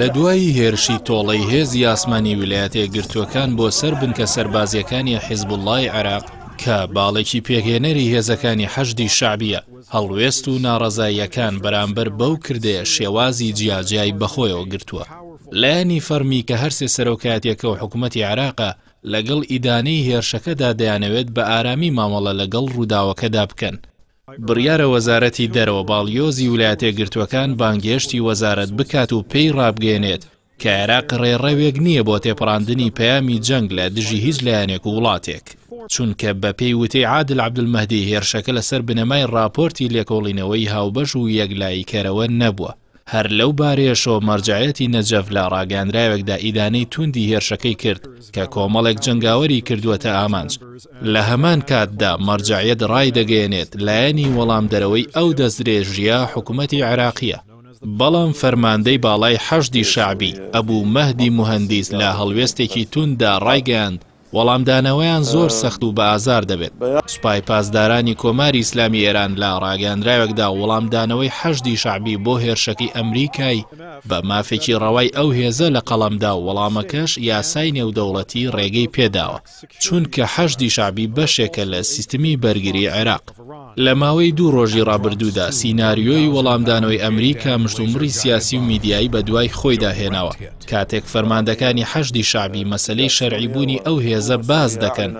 لە دوایی هێرشی تۆڵەی هێزی ئاسمانی ویلایەتە یەکگرتووەکان بۆ سەر بنکە سەربازیەکانی حیزبوڵڵای عێراق کە باڵێکی پێگەێنەری هێزەکانی حەشدی شەعبیە هەڵوێست و ناڕەزاییەکان بەرامبەر بەو کردەیە شێوازی جیاجیای بەخۆیەوە گرتووە. لایەنی فەرمی کە هەرسێ سەرۆکایەتیەکە و حکوومەتی عێراقە لەگەڵ ئیدانەی هێرشەکەدا دەیانەوێت بە ئارامی مامەڵە لەگەڵ ڕووداوەکەدا بکەن. بڕیارە وەزارەتی دەرەوە باڵیۆزی ویلایەتە یەکگرتووەکان بانگهێشتی وەزارەت بکات و پێی ڕابگەێنێت کە عێراق ڕێڕەوێک نییە بۆ تێپەڕاندنی پەیامی جەنگ لە دژی هیچ لایەنێک و وڵاتێک، چونکە بە پێی وتەی عادل عەبدولمەهدی هێرشەکە لەسەر بنەمای راپۆرتی لێکۆڵینەوەی هاوبەش و یەکلاییکەرەوە نەبووە. هەر لەو بارەیەشەوە مەرجعەتی نەجەف لە ڕاگەاندراوێکدا ئیدانەی توندی هێرشەکەی کرد کە کۆمەڵێک جەنگاوەری کردووەتە ئامانج. لە هەمان کاتدا مەرجعیەت ڕای دەگەێنێت لایەنی وەڵام دەرەوەی ئەو دەستدرێژیە حکوومەتی عێراقیە. بەڵام فەرماندەی باڵای حەشدی شەعبی ئەبوو مەهدی موهەندیس لە هەڵوێستێکی توندا ڕایگەیاند وەڵامدانەوەیان زۆر سەخت و بە ئازار دەبێت. سوپای پاسدارانی کۆماری ئیسلامی ئێران لە ڕاگەاندراوێکدا وەڵامدانەوەی حەشدی شەعبی بۆ هێرشەکەی ئەمریکای بە مافێکی ڕەوای ئەو هێزە لە قەڵەمدا و وەڵامەکەش یاسای نێودەوڵەتی ڕێگەی پێداوە، چونکە حەشدی شەعبی بەشێکە لە سیستمی بەرگری عێراق. لە ماوەی 2 ڕۆژی ڕابردوودا سیناریۆی وەڵامدانەوەی ئەمریکا مشتومڕی سیاسی و میدیایی بە دوای خۆیدا هێناوە کاتێک فەرماندەکانی حەشدی شەعبی مەسەلەی شەرعیبوونی ئەو هێزە باز دەکەن.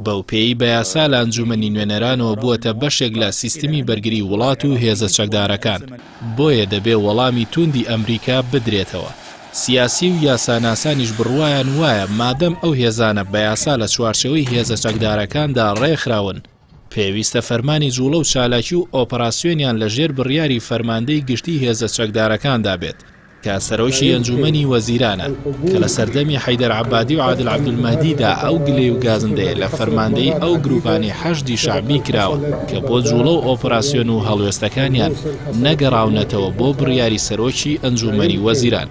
بەو پێی بە یاسا لە ئەنجومەنی نوێنەرانەوە بووەتە بەشێک لە سیستمی بەرگری وڵات و هێزە چەکدارەکان، بۆیە دەبێ وەڵامی توندی ئەمریکا بدرێتەوە. سیاسی و یاساناسانیش بڕوایان وایە مادەم ئەو هێزانە بە یاسا لە چوارچەوەی هێزە چەکدارەکاندا ڕێکخراون، پێویستە فەرمانی جوڵە و چالاکی و ئۆپەراسیۆنیان لە ژێر بڕیاری فەرماندەی گشتی هێزە چەکدارەکاندا بێت کە سەرۆکی ئەنجومەنی وەزیرانە کە لە سەردەمی حەیدەر عەبادی و عادل عەبدولمەهدیدا ئەو گلێ و گازندەیە لە فەرماندەی ئەو گروپانی حەشدی شەعبی کراوە کە بۆ جوڵە و ئۆپەراسیۆن و هەڵوێستەکانیان نەگەڕاونەتەوە بۆ بڕیاری سەرۆکی ئەنجومەنی وەزیران.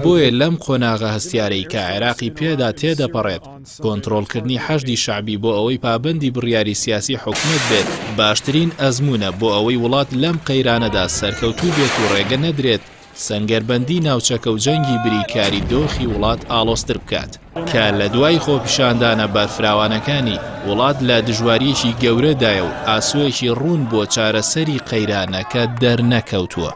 بۆیە لەم قۆناغە هەستیارەی کە عێراقی پێدا تێدەپەڕێت کۆنتڕۆڵکردنی حەشدی شەعبی بۆ ئەوەی پابەندی بڕیاری سیاسی حکومت بێت باشترین ئەزمونە بۆ ئەوەی وڵات لەم قەیرانەدا سەرکەوتوو بێت و ڕێگە نەدرێت سەنگەربەندی ناوچەکە و جەنگی بریکاری دۆخی وڵات ئاڵۆستر بکات کە لە دوای خۆپیشاندانە بەرفراوانەکانی وڵات لە دژواریەکی گەورەدایە و ئاسوویەکی ڕوون بۆ چارەسەری قەیرانەکە دەرنەکەوتووە.